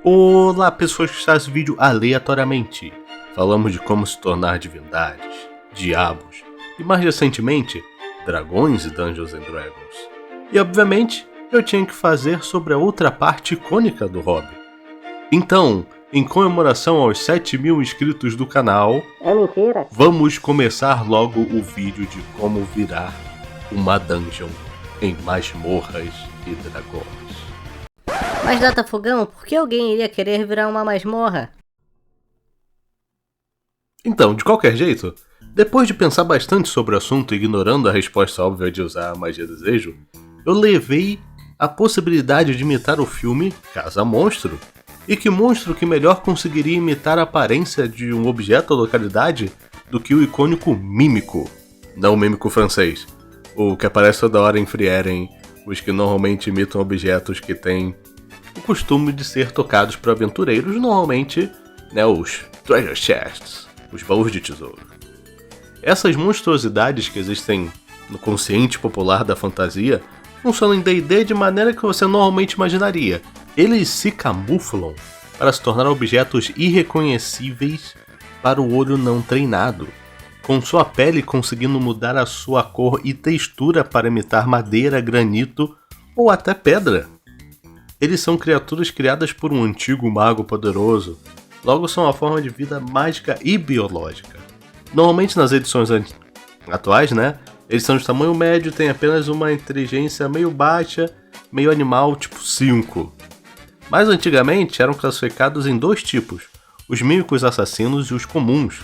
Olá, pessoas que estão nesse vídeo aleatoriamente. Falamos de como se tornar divindades, diabos e, mais recentemente, dragões e Dungeons and Dragons. E, obviamente, eu tinha que fazer sobre a outra parte icônica do hobby. Então, em comemoração aos 7.000 inscritos do canal, vamos começar logo o vídeo de como virar uma dungeon em masmorras e dragões. Mas Data Fogão, por que alguém iria querer virar uma masmorra? Então, de qualquer jeito, depois de pensar bastante sobre o assunto e ignorando a resposta óbvia de usar a magia desejo, eu levei a possibilidade de imitar o filme Casa Monstro. E que monstro que melhor conseguiria imitar a aparência de um objeto ou localidade do que o icônico Mímico? Não o Mímico francês, o que aparece toda hora em Frieren, os que normalmente imitam objetos que têm o costume de ser tocados por aventureiros, normalmente, os treasure chests, os baús de tesouro. Essas monstruosidades que existem no consciente popular da fantasia funcionam em D&D de maneira que você normalmente imaginaria. Eles se camuflam para se tornar objetos irreconhecíveis para o olho não treinado, com sua pele conseguindo mudar a sua cor e textura para imitar madeira, granito ou até pedra. Eles são criaturas criadas por um antigo mago poderoso, logo são uma forma de vida mágica e biológica. Normalmente nas edições atuais, eles são de tamanho médio, têm apenas uma inteligência meio baixa, meio animal, tipo 5. Mas antigamente eram classificados em dois tipos, os mímicos assassinos e os comuns.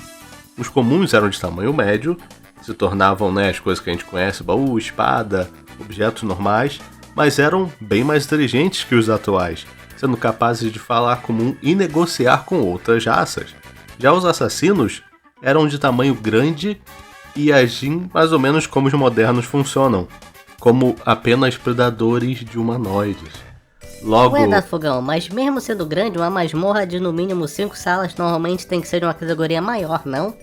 Os comuns eram de tamanho médio, se tornavam as coisas que a gente conhece, baú, espada, objetos normais, mas eram bem mais inteligentes que os atuais, sendo capazes de falar comum e negociar com outras raças. Já os assassinos eram de tamanho grande e agiam mais ou menos como os modernos funcionam, como apenas predadores de humanoides. Logo... Ué, Data Fogão, mas mesmo sendo grande, uma masmorra de no mínimo 5 salas normalmente tem que ser de uma categoria maior, não?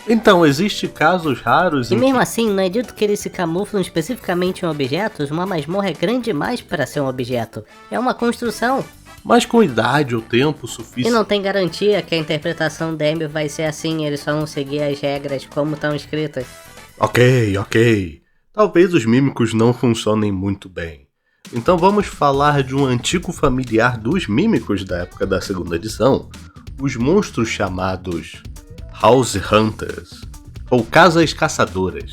Então, existem casos raros E mesmo assim, não é dito que eles se camuflam especificamente em objetos? Uma masmorra é grande demais para ser um objeto. É uma construção. Mas com idade ou tempo suficiente... E não tem garantia que a interpretação da Amy vai ser assim, eles só vão seguir as regras como estão escritas. Ok. Talvez os mímicos não funcionem muito bem. Então vamos falar de um antigo familiar dos mímicos da época da segunda edição, os monstros chamados House Hunters, ou Casas Caçadoras.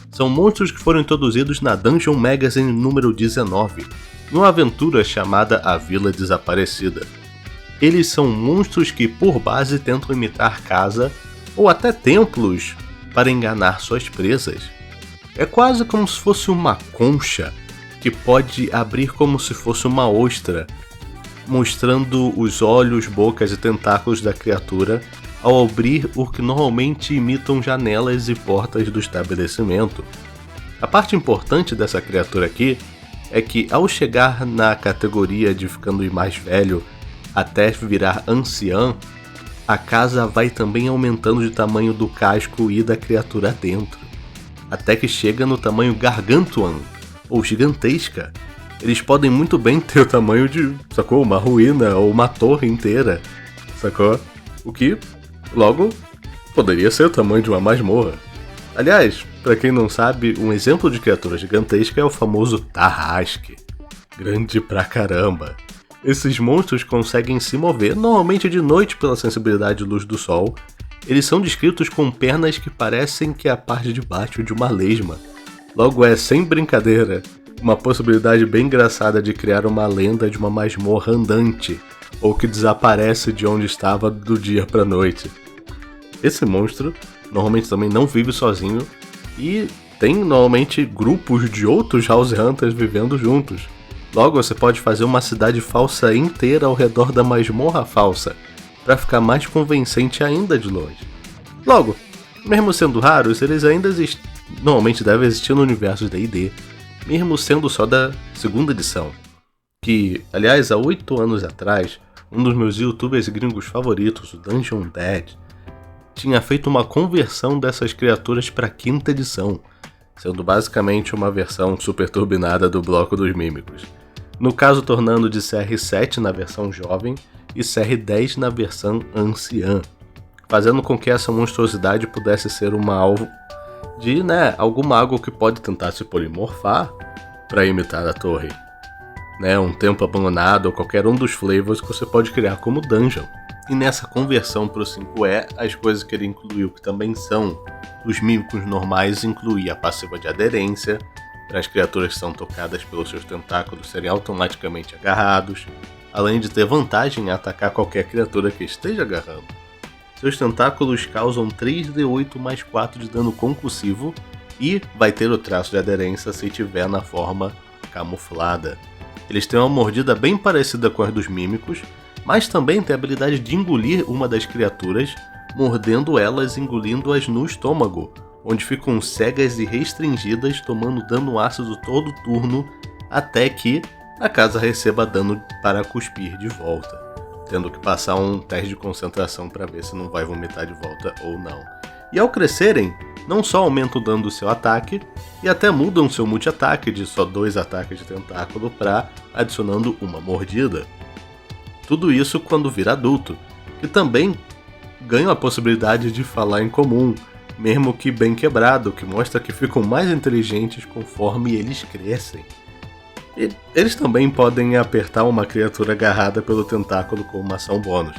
São monstros que foram introduzidos na Dungeon Magazine número 19, numa aventura chamada A Vila Desaparecida. Eles são monstros que por base tentam imitar casa ou até templos para enganar suas presas. É quase como se fosse uma concha que pode abrir como se fosse uma ostra, mostrando os olhos, bocas e tentáculos da criatura ao abrir o que normalmente imitam janelas e portas do estabelecimento. A parte importante dessa criatura aqui é que ao chegar na categoria de ficando mais velho até virar anciã, a casa vai também aumentando de tamanho do casco e da criatura dentro, até que chega no tamanho gargantuan, ou gigantesca. Eles podem muito bem ter o tamanho de, uma ruína ou uma torre inteira, O que, logo, poderia ser o tamanho de uma masmorra. Aliás, para quem não sabe, um exemplo de criatura gigantesca é o famoso Tarrasque. Grande pra caramba. Esses monstros conseguem se mover, normalmente de noite pela sensibilidade de luz do sol. Eles são descritos com pernas que parecem que é a parte de baixo de uma lesma. Logo é, sem brincadeira, uma possibilidade bem engraçada de criar uma lenda de uma masmorra andante, ou que desaparece de onde estava do dia pra noite. Esse monstro normalmente também não vive sozinho e tem normalmente grupos de outros House Hunters vivendo juntos. Logo você pode fazer uma cidade falsa inteira ao redor da masmorra falsa, para ficar mais convincente ainda de longe. Logo, mesmo sendo raros, eles ainda normalmente devem existir no universo de D&D, mesmo sendo só da segunda edição. Que, aliás, há 8 anos atrás, um dos meus youtubers gringos favoritos, o Dungeon Dad, tinha feito uma conversão dessas criaturas para a quinta edição, sendo basicamente uma versão super turbinada do Bloco dos Mímicos. no caso tornando de CR7 na versão jovem e CR10 na versão anciã, fazendo com que essa monstruosidade pudesse ser uma alvo de algum mago que pode tentar se polimorfar para imitar a torre. Um templo abandonado ou qualquer um dos flavors que você pode criar como dungeon. E nessa conversão para o 5E, as coisas que ele incluiu que também são dos mímicos normais incluía a passiva de aderência, para as criaturas que são tocadas pelos seus tentáculos serem automaticamente agarrados, além de ter vantagem em atacar qualquer criatura que esteja agarrando. Seus tentáculos causam 3d8 mais 4 de dano concussivo e vai ter o traço de aderência se tiver na forma camuflada. Eles têm uma mordida bem parecida com a dos mímicos, mas também tem a habilidade de engolir uma das criaturas, mordendo elas e engolindo-as no estômago, onde ficam cegas e restringidas, tomando dano ácido todo turno, até que a casa receba dano para cuspir de volta, tendo que passar um teste de concentração para ver se não vai vomitar de volta ou não. E ao crescerem, não só aumentam o dano do seu ataque, e até mudam seu multi-ataque de só 2 ataques de tentáculo para adicionando uma mordida. Tudo isso quando vira adulto, que também ganham a possibilidade de falar em comum, mesmo que bem quebrado, que mostra que ficam mais inteligentes conforme eles crescem. E eles também podem apertar uma criatura agarrada pelo tentáculo com uma ação bônus,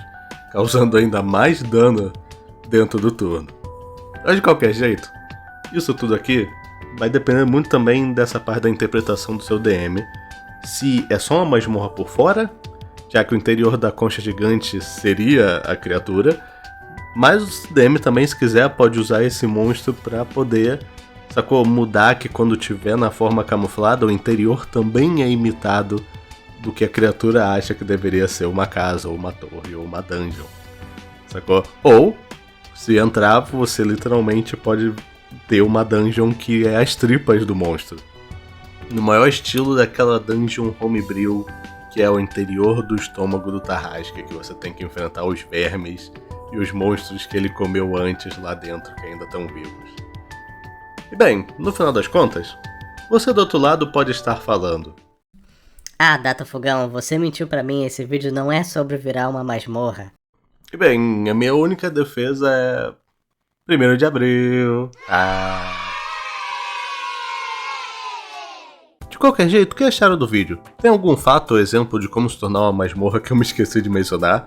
causando ainda mais dano dentro do turno. Mas de qualquer jeito, isso tudo aqui vai depender muito também dessa parte da interpretação do seu DM, se é só uma masmorra por fora, já que o interior da concha gigante seria a criatura, mas o DM também, se quiser, pode usar esse monstro para poder, mudar que quando tiver na forma camuflada, o interior também é imitado do que a criatura acha que deveria ser uma casa, ou uma torre, ou uma dungeon, sacou? Ou, se entrar, você literalmente pode ter uma dungeon que é as tripas do monstro, no maior estilo daquela dungeon homebrew, que é o interior do estômago do Tarrasque, que você tem que enfrentar os vermes e os monstros que ele comeu antes lá dentro, que ainda estão vivos. E bem, no final das contas, você do outro lado pode estar falando: Ah, Data Fogão, você mentiu pra mim, esse vídeo não é sobre virar uma masmorra. E bem, a minha única defesa é 1º de abril. De qualquer jeito, o que acharam do vídeo? Tem algum fato ou exemplo de como se tornar uma masmorra que eu me esqueci de mencionar?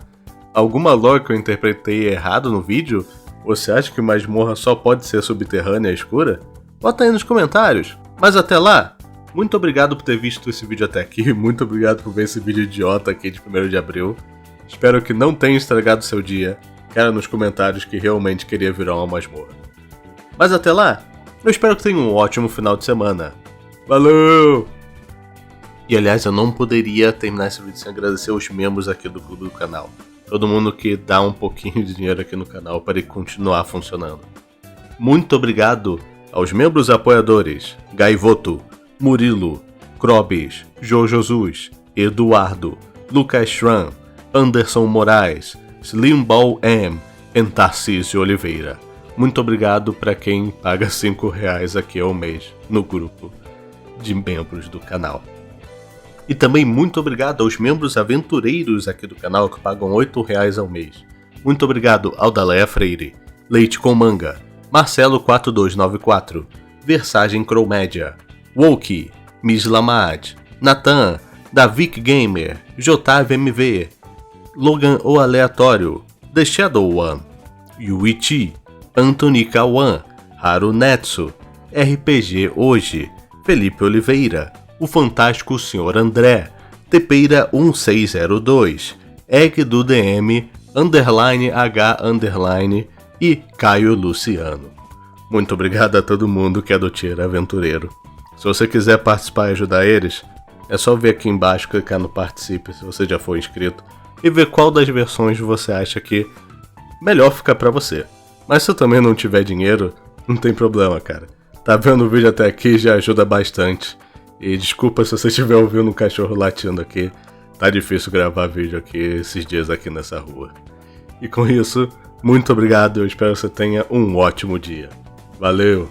Alguma lore que eu interpretei errado no vídeo? Você acha que masmorra só pode ser subterrânea e escura? Bota aí nos comentários. Mas até lá, muito obrigado por ter visto esse vídeo até aqui, muito obrigado por ver esse vídeo idiota aqui de 1º de abril. Espero que não tenha estragado seu dia. Cara nos comentários que realmente queria virar uma masmorra. Mas até lá, eu espero que tenha um ótimo final de semana. Valeu! E aliás, eu não poderia terminar esse vídeo sem agradecer os membros aqui do clube do canal. Todo mundo que dá um pouquinho de dinheiro aqui no canal para ele continuar funcionando. Muito obrigado aos membros apoiadores: Gaivoto, Murilo, Crobis, Jojosus, Eduardo, Lucas Schramm, Anderson Moraes, Slimball M e Tarcísio Oliveira. Muito obrigado para quem paga R$5 aqui ao mês no grupo de membros do canal. E também muito obrigado aos membros aventureiros aqui do canal que pagam R$8 ao mês. Muito obrigado ao Daleia Freire, Leite com Manga, Marcelo 4294, Versagem Crowmédia, Woki, Miss Lamad, Natan, Davik Gamer, JVMV, Logan o Aleatório, The Shadow One, Yuichi, Anthony Kawan, Haru Netsu, RPG Hoje, Felipe Oliveira, O Fantástico Sr. André, Tepeira 1602, Egg do DM, _H_ e Caio Luciano. Muito obrigado a todo mundo que é do Tier Aventureiro. Se você quiser participar e ajudar eles, é só ver aqui embaixo, clicar no Participe se você já for inscrito e ver qual das versões você acha que melhor fica pra você. Mas se também não tiver dinheiro, não tem problema, cara. Tá vendo o vídeo até aqui, já ajuda bastante. E desculpa se você estiver ouvindo um cachorro latindo aqui. Tá difícil gravar vídeo aqui esses dias aqui nessa rua. E com isso, muito obrigado, eu espero que você tenha um ótimo dia. Valeu!